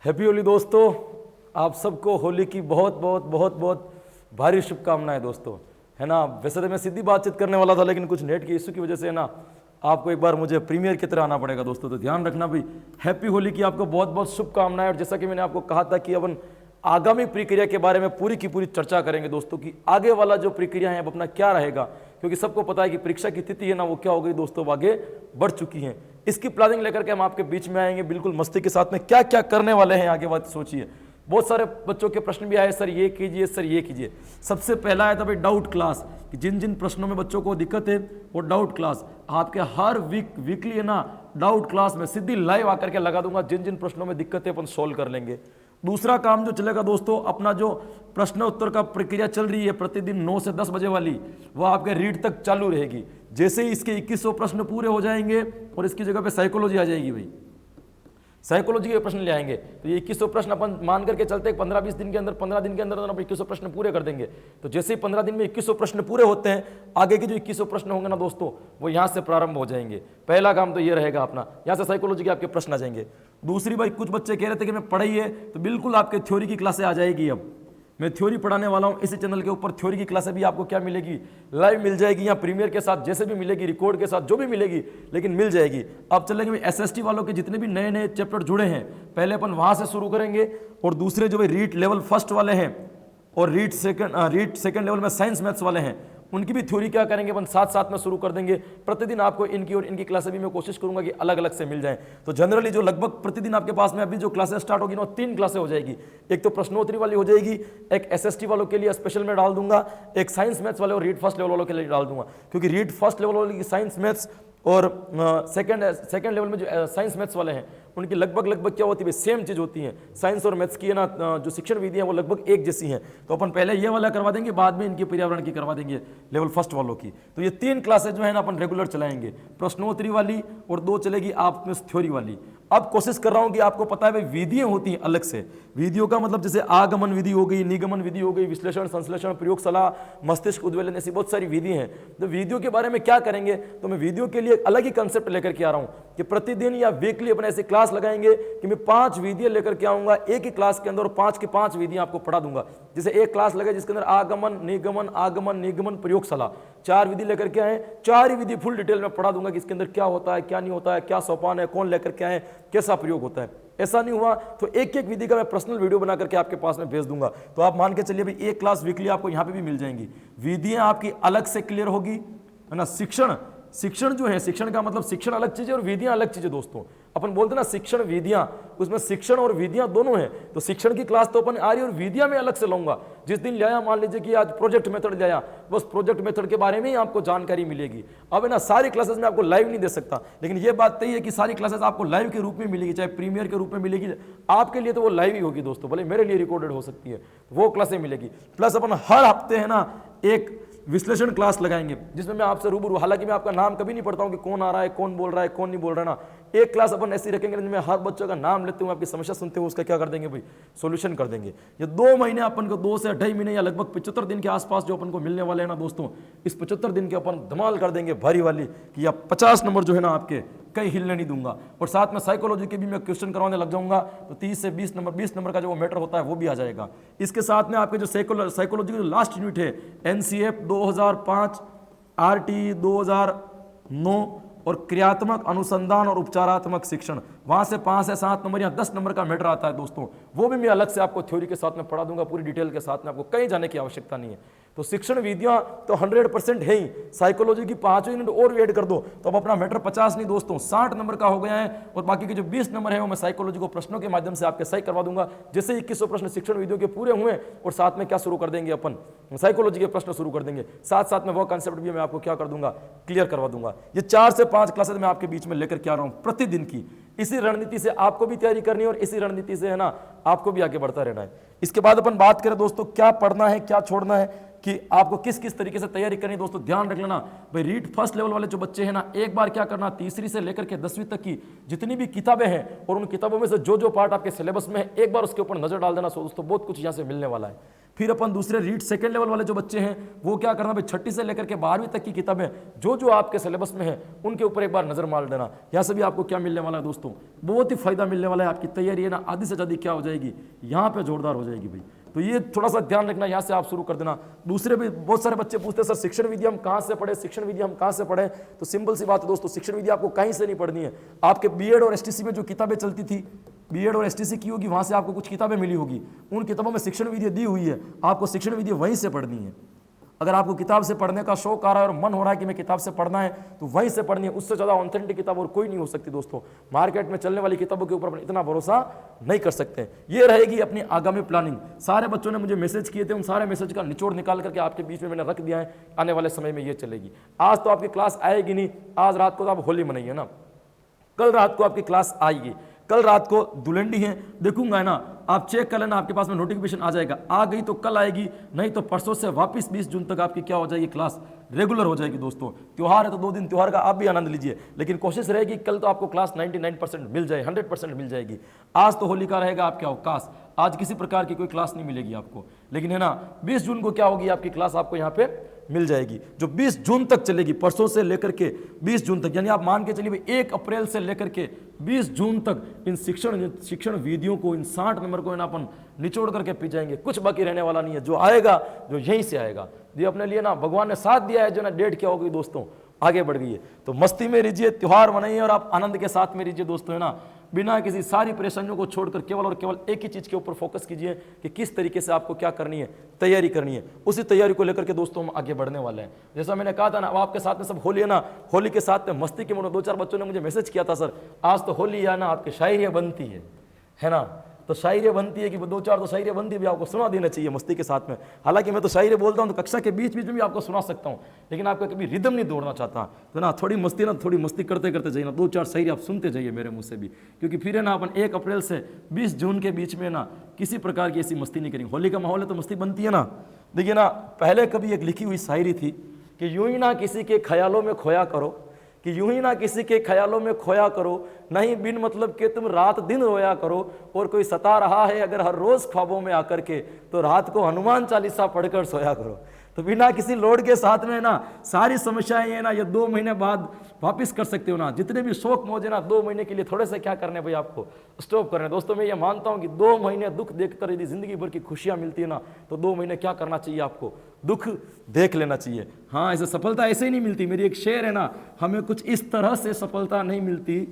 Happy Holi दोस्तों। आप सबको होली की बहुत बहुत बहुत बहुत भारी शुभकामनाएं दोस्तों, है ना। वैसे तो मैं सीधी बातचीत करने वाला था, लेकिन कुछ नेट के इशू की वजह से ना आपको एक बार मुझे प्रीमियर की तरह आना पड़ेगा दोस्तों। तो ध्यान रखना भाई, हैप्पी होली की आपको बहुत बहुत शुभकामनाएं। और जैसा कि मैंने आपको कहा था कि अपन आगामी प्रक्रिया के बारे में पूरी की पूरी चर्चा करेंगे दोस्तों, कि आगे वाला जो प्रक्रिया है अब अपना क्या रहेगा, क्योंकि सबको पता है कि परीक्षा की तिथि है ना वो क्या हो गई दोस्तों, आगे बढ़ चुकी है। इसकी प्लानिंग लेकर के हम आपके बीच में आएंगे बिल्कुल मस्ती के साथ में, क्या क्या करने वाले हैं आगे बात सोचिए। बहुत सारे बच्चों के प्रश्न भी आए, सर ये कीजिए, सर ये कीजिए। सबसे पहला आया था भाई डाउट क्लास, कि जिन जिन प्रश्नों में बच्चों को दिक्कत है वो डाउट क्लास आपके हर वीकली है ना, डाउट क्लास में सीधी लाइव आकर के लगा दूंगा। जिन जिन प्रश्नों में दिक्कत है अपन सोल्व कर लेंगे। दूसरा काम जो चलेगा दोस्तों, अपना जो प्रश्न उत्तर का प्रक्रिया चल रही है प्रतिदिन 9 से 10 बजे वाली, वह आपके रीड तक चालू रहेगी। जैसे ही इसके 2100 प्रश्न पूरे हो जाएंगे और इसकी जगह पे साइकोलॉजी आ जाएगी भाई, साइकोलॉजी के प्रश्न ले आएंगे। तो ये 2100 प्रश्न अपन मान करके चलते हैं 15-20 दिन के अंदर, 15 दिन के अंदर अपन 2100 प्रश्न पूरे कर देंगे। तो जैसे ही 15 दिन में 2100 प्रश्न पूरे होते हैं, आगे के जो 2100 प्रश्न होंगे ना दोस्तों, वो यहाँ से प्रारंभ हो जाएंगे। पहला काम तो ये रहेगा अपना, यहाँ से साइकोलॉजी के आपके प्रश्न आ जाएंगे। दूसरी भाई, कुछ बच्चे कह रहे थे कि मैं पढ़ाइए, तो बिल्कुल आपके थ्योरी की क्लासें आ जाएगी। अब मैं थ्योरी पढ़ाने वाला हूं इसी चैनल के ऊपर। थ्योरी की क्लासें भी आपको क्या मिलेगी, लाइव मिल जाएगी, या प्रीमियर के साथ जैसे भी मिलेगी, रिकॉर्ड के साथ जो भी मिलेगी, लेकिन मिल जाएगी। अब चलेंगे एसएसटी वालों के जितने भी नए नए चैप्टर जुड़े हैं, पहले अपन वहां से शुरू करेंगे। और दूसरे जो भाई रीट लेवल फर्स्ट वाले हैं और रीट सेकंड लेवल में साइंस मैथ्स वाले हैं, उनकी भी थ्योरी क्या करेंगे अपन साथ साथ में शुरू कर देंगे। प्रतिदिन आपको इनकी और इनकी क्लासें भी मैं कोशिश करूंगा कि अलग अलग से मिल जाएं। तो जनरली जो लगभग प्रतिदिन आपके पास में अभी जो क्लासेस स्टार्ट होगी ना, 3 क्लासें हो जाएगी। एक तो प्रश्नोत्तरी वाली हो जाएगी, एक एसएसटी वालों के लिए स्पेशल में डाल दूंगा, एक साइंस मैथ्स वाले और रीड फर्स्ट लेवल वालों के लिए डाल दूंगा। क्योंकि रीड फर्स्ट लेवल वाले की साइंस मैथ्स और सेकंड लेवल में जो साइंस मैथ्स वाले हैं, उनकी लगभग क्या होती है, सेम चीज होती है। साइंस और मैथ्स की है ना जो शिक्षण विधि है वो लगभग एक जैसी हैं। तो अपन पहले ये वाला करवा देंगे, बाद में इनकी पर्यावरण की करवा देंगे लेवल फर्स्ट वालों की। तो ये 3 क्लासेज जो है ना अपन रेगुलर चलाएंगे, प्रश्नोत्तरी वाली और 2 चलेगी आप में थ्योरी वाली। अब कोशिश कर रहा हूं कि आपको पता है भाई विधियां होती हैं अलग से। विधियों का मतलब जैसे आगमन विधि हो गई, निगमन विधि हो गई, विश्लेषण, संश्लेषण, प्रयोगशाला, मस्तिष्क उद्वेलन, ऐसी बहुत सारी विधि हैं। तो विधियों के बारे में क्या करेंगे, तो मैं विधियों के लिए अलग ही कंसेप्ट लेकर के आ रहा हूं कि प्रतिदिन या वीकली अपन ऐसी क्लास लगाएंगे कि मैं 5 विधियां लेकर के आऊंगा एक ही क्लास के अंदर, और 5 की 5 विधियां आपको पढ़ा दूंगा। जैसे एक क्लास लगे जिसके अंदर आगमन निगमन प्रयोगशाला, 4 विधि लेकर के आए, 4 ही विधि फुल डिटेल में पढ़ा दूंगा कि इसके अंदर क्या होता है, क्या नहीं होता है, क्या सोपान है, कौन लेकर के आए, कैसा प्रयोग होता है। ऐसा नहीं हुआ तो एक एक विधि का मैं पर्सनल वीडियो बना करके आपके पास में भेज दूंगा। तो आप मान के चलिए भाई एक क्लास वीकली आपको यहां पे भी मिल जाएंगी। विधियां आपकी अलग से क्लियर होगी, है ना। शिक्षण जो है, शिक्षण का मतलब शिक्षण अलग चीज है और विधियां अलग चीज है दोस्तों। अपन बोलते हैं ना शिक्षण विधियां, उसमें शिक्षण और विधियां दोनों हैं। तो शिक्षण की क्लास तो अपन आ रही है और विधियां में अलग से लाऊंगा। जिस दिन लाया, मान लीजिए कि आज प्रोजेक्ट मेथड लाया, बस प्रोजेक्ट मेथड के बारे में ही आपको जानकारी मिलेगी। अब है ना सारी क्लासेस में आपको लाइव नहीं दे सकता, लेकिन ये बात तय है कि सारी क्लासेस आपको लाइव के रूप में मिलेगी, चाहे प्रीमियर के रूप में मिलेगी। आपके लिए तो वो लाइव ही होगी दोस्तों, भले मेरे लिए रिकॉर्डेड हो सकती है, वो क्लासें मिलेगी। प्लस अपन हर हफ्ते है ना एक विश्लेषण क्लास लगाएंगे, जिसमें मैं आपसे रूबरू, हालांकि मैं आपका नाम कभी नहीं पढ़ता हूं कि कौन आ रहा है, कौन बोल रहा है, कौन नहीं बोल रहा है ना। एक क्लास अपन ऐसी रखेंगे जिसमें हर बच्चों का नाम लेते हुए आपकी समस्या सुनते हुए उसका क्या कर देंगे भाई, सॉल्यूशन कर देंगे। ये 2 महीने अपन को, 2 से 2.5 महीने या लगभग 75 दिन के आसपास जो अपन को मिलने वाले हैं ना दोस्तों, इस 75 दिन के अपन धमाल कर देंगे भारी वाली, कि या 50 नंबर जो है ना आपके कहीं हिलने नहीं दूंगा। और साथ में साइकोलॉजी के भी मैं क्वेश्चन करवाने लग जाऊंगा, तो 30 से 20 नंबर का जो मैटर होता है वो भी आ जाएगा। इसके साथ में आपके जो साइकोलॉजी की जो लास्ट यूनिट है, एनसीएफ 2005, आरटी 2009 और क्रियात्मक अनुसंधान और उपचारात्मक शिक्षण, वहां से 5 से 7 नंबर या 10 नंबर का मैटर आता है दोस्तों। वो भी मैं अलग से आपको थ्योरी के साथ में पढ़ा दूंगा, पूरी डिटेल के साथ में, आपको कहीं जाने की आवश्यकता नहीं है। तो शिक्षण विधियां तो 100% है ही। साइकोलॉजी की 5 यूनिट और ऐड कर दो तो अब अपना मैटर 50 नहीं दोस्तों 60 नंबर का हो गया है। और बाकी के जो 20 नंबर है वो मैं साइकोलॉजी को प्रश्नों के माध्यम से आपके सही करवा दूंगा। जैसे 2100 प्रश्न शिक्षण विधियों के पूरे हुए और साथ में क्या शुरू कर देंगे अपन, साइकोलॉजी के प्रश्न शुरू कर देंगे। साथ साथ में वो कंसेप्ट भी मैं आपको क्या कर दूंगा, क्लियर करवा दूंगा। ये 4 से 5 क्लासेस मैं आपके बीच में लेकर के आ रहा हूं प्रतिदिन की। इसी रणनीति से आपको भी तैयारी करनी है और इसी रणनीति से है ना आपको भी आगे बढ़ता रहना है। इसके बाद अपन बात करें दोस्तों क्या पढ़ना है, क्या छोड़ना है, कि आपको किस किस तरीके से तैयारी करनी है दोस्तों। ध्यान रख लेना भाई, रीड फर्स्ट लेवल वाले जो बच्चे हैं ना, एक बार क्या करना, तीसरी से लेकर के 10वीं तक की जितनी भी किताबें हैं और उन किताबों में से जो जो पार्ट आपके सिलेबस में है, एक बार उसके ऊपर नजर डाल देना दोस्तों। बहुत कुछ यहाँ से मिलने वाला है। फिर अपन दूसरे रीड सेकंड लेवल वाले जो बच्चे हैं वो क्या करना भाई, छठी से लेकर के 12वीं तक की किताबें जो जो आपके सिलेबस में है उनके ऊपर एक बार नजर मार देना। यहाँ से भी आपको क्या मिलने वाला है दोस्तों, बहुत ही फायदा मिलने वाला है। आपकी तैयारी है ना आधी से ज़्यादा क्या हो जाएगी, यहाँ पे जोरदार हो जाएगी भाई। तो ये थोड़ा सा ध्यान रखना, यहाँ से आप शुरू कर देना। दूसरे भी बहुत सारे बच्चे पूछते हैं सर शिक्षण विधि हम कहाँ से पढ़े, शिक्षण विधि हम कहाँ से पढ़े। तो सिंपल सी बात है दोस्तों, शिक्षण विधि आपको कहीं से नहीं पढ़नी है। आपके बीएड और एसटीसी में जो किताबें चलती थी, बीएड और एसटीसी की होगी, वहां से आपको कुछ किताबें मिली होगी, उन किताबों में शिक्षण विधि दी हुई है, आपको शिक्षण विधि वहीं से पढ़नी है। अगर आपको किताब से पढ़ने का शौक आ रहा है और मन हो रहा है कि मैं किताब से पढ़ना है, तो वहीं से पढ़नी है। उससे ज़्यादा ऑथेंटिक किताब और कोई नहीं हो सकती दोस्तों। मार्केट में चलने वाली किताबों के ऊपर अपन इतना भरोसा नहीं कर सकते। ये रहेगी अपनी आगामी प्लानिंग। सारे बच्चों ने मुझे मैसेज किए थे, उन सारे मैसेज का निचोड़ निकाल करके आपके बीच में मैंने रख दिया है। आने वाले समय में ये चलेगी। आज तो आपकी क्लास आएगी नहीं, आज रात को तो आप होली मनाइए ना, कल रात को आपकी क्लास आएगी। कल रात को धुलंडी है, देखूंगा है ना, आप चेक कर लेना, आपके पास में नोटिफिकेशन आ जाएगा। आ गई तो कल आएगी, नहीं तो परसों से वापस 20 जून तक आपकी क्या हो जाएगी, क्लास रेगुलर हो जाएगी दोस्तों। त्योहार है तो 2 दिन त्योहार का आप भी आनंद लीजिए, लेकिन कोशिश रहेगी कल तो आपको क्लास 99% मिल जाए, 100% मिल जाएगी। आज तो होली का रहेगा आपके अवकाश, आज किसी प्रकार की कोई क्लास नहीं मिलेगी आपको, लेकिन है ना 20 जून को क्या होगी, आपकी क्लास आपको यहाँ पे मिल जाएगी, जो 20 जून तक चलेगी। परसों से लेकर के 20 जून तक, यानी आप मान के चलिए 1 अप्रैल से लेकर के 20 जून तक इन शिक्षण विधियों को, इन 60 नंबर को अपन निचोड़ करके पी जाएंगे। कुछ बाकी रहने वाला नहीं है, जो आएगा जो यहीं से आएगा। ये अपने लिए ना भगवान ने साथ दिया है, जो ना डेट क्या हो गई दोस्तों, आगे बढ़ गई है। तो मस्ती में रहिए, त्योहार मनाइए और आप आनंद के साथ में रहिए दोस्तों, है ना। बिना किसी सारी परेशानियों को छोड़कर केवल और केवल एक ही चीज के ऊपर फोकस कीजिए कि किस तरीके से आपको क्या करनी है, तैयारी करनी है। उसी तैयारी को लेकर के दोस्तों हम आगे बढ़ने वाले हैं। जैसा मैंने कहा था ना, अब आपके साथ में सब होली है ना, होली के साथ में मस्ती के मूड में 2-4 बच्चों ने मुझे मैसेज किया था, सर आज तो होली है ना, आपकी शायरियाँ बनती है ना। तो शायरी बनती है कि 2-4 तो शायरी बनती है भी, आपको सुना देना चाहिए मस्ती के साथ में। हालांकि मैं तो शायरी बोलता हूँ तो कक्षा के बीच बीच में भी आपको सुना सकता हूँ, लेकिन आपका कभी रिदम नहीं दौड़ना चाहता, तो ना थोड़ी मस्ती करते करते जाइए ना, 2-4 शायरी आप सुनते जाइए मेरे मुँह से भी, क्योंकि फिर है ना अपन 1 अप्रैल से 20 जून के बीच में ना किसी प्रकार की ऐसी मस्ती नहीं करेंगे। होली का माहौल है तो मस्ती बनती है ना। देखिए ना, पहले कभी एक लिखी हुई शायरी थी कि यूं ही ना किसी के ख्यालों में खोया करो, कि यूं ही ना किसी के ख्यालों में खोया करो, नहीं बिन मतलब के तुम रात दिन रोया करो, और कोई सता रहा है अगर हर रोज ख्वाबों में आकर के, तो रात को हनुमान चालीसा पढ़कर सोया करो। तो बिना किसी लोड के साथ में ना सारी समस्याएं है ना, ये 2 महीने बाद वापस कर सकते हो ना। जितने भी शौक मौज है ना, 2 महीने के लिए थोड़े से क्या करने भाई, आपको स्टॉप करने। दोस्तों मैं ये मानता हूं कि 2 महीने दुख देखकर यदि जिंदगी भर की खुशियां मिलती है ना, तो 2 महीने क्या करना चाहिए, आपको दुख देख लेना चाहिए। हाँ, ऐसे सफलता ऐसे ही नहीं मिलती। मेरी एक शेर है ना, हमें कुछ इस तरह से सफलता नहीं मिलती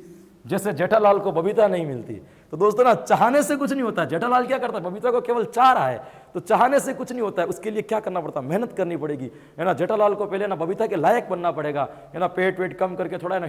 जैसे जेठालाल को बबीता नहीं मिलती। तो दोस्तों ना, चाहने से कुछ नहीं होता। जेठालाल क्या करता है, बबीता को केवल चाह रहा है, तो चाहने से कुछ नहीं होता है। उसके लिए क्या करना पड़ता है, मेहनत करनी पड़ेगी, है ना। जेठालाल को पहले ना बबीता के लायक बनना पड़ेगा, है ना, पेट वेट कम करके थोड़ा ना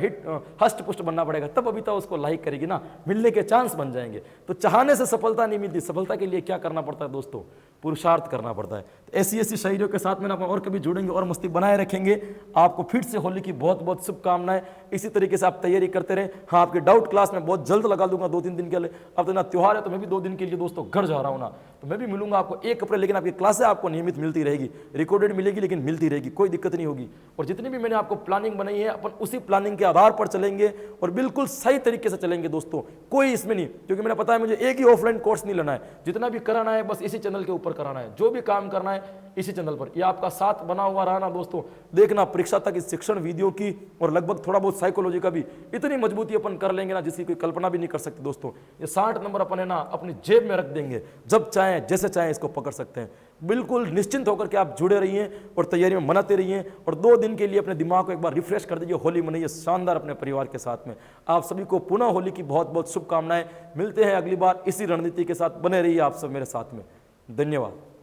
हष्ट पुष्ट बनना पड़ेगा, तब बबीता उसको लाइक करेगी ना, मिलने के चांस बन जाएंगे। तो चाहने से सफलता नहीं मिलती, सफलता के लिए क्या करना पड़ता है दोस्तों, पुरुषार्थ करना पड़ता है। तो ऐसी शायरियों के साथ में ना और कभी जुड़ेंगे और मस्ती बनाए रखेंगे। आपको फिर से होली की बहुत बहुत शुभकामनाएं। इसी तरीके से आप तैयारी करते रहे। हाँ, आपके डाउट क्लास में बहुत जल्द लगा दूंगा 2-3 दिन के लिए। अब तो ना त्योहार है, तो मैं भी 2 दिन के लिए दोस्तों घर जा रहा हूँ ना, तो मैं भी मिलूंगा आपको 1 अप्रैल, लेकिन आपकी क्लासें आपको नियमित मिलती रहेगी, रिकॉर्डेड मिलेगी लेकिन मिलती रहेगी, कोई दिक्कत नहीं होगी। और जितनी भी मैंने आपको प्लानिंग बनाई है, अपन उसी प्लानिंग के आधार पर चलेंगे और बिल्कुल सही तरीके से चलेंगे दोस्तों, कोई इसमें नहीं। क्योंकि मैंने पता है मुझे एक ही ऑफलाइन कोर्स नहीं लेना है, जितना भी कराना है बस इसी चैनल के ऊपर कराना है, जो भी काम करना है इसी चैनल पर। ये आपका साथ बना हुआ रहा ना दोस्तों, देखना परीक्षा तक इस शिक्षण वीडियो की और लगभग थोड़ा बहुत साइकोलॉजी का भी इतनी मजबूती अपन कर लेंगे ना, जिसकी कोई कल्पना भी नहीं कर सकते दोस्तों। ये 60 नंबर अपन है ना अपनी जेब में रख देंगे, जब चाहें जैसे चाहें इसको पकड़ सकते हैं। बिल्कुल निश्चिंत होकर के आप जुड़े रहिए और तैयारी में मनाते रहिए, और 2 दिन के लिए अपने दिमाग को एक बार रिफ्रेश कर दीजिए। होली मनाइए शानदार अपने परिवार के साथ में। आप सभी को पुनः होली की बहुत बहुत शुभकामनाएं। मिलते हैं अगली बार इसी रणनीति के साथ, बने रहिए आप सब मेरे साथ में। धन्यवाद।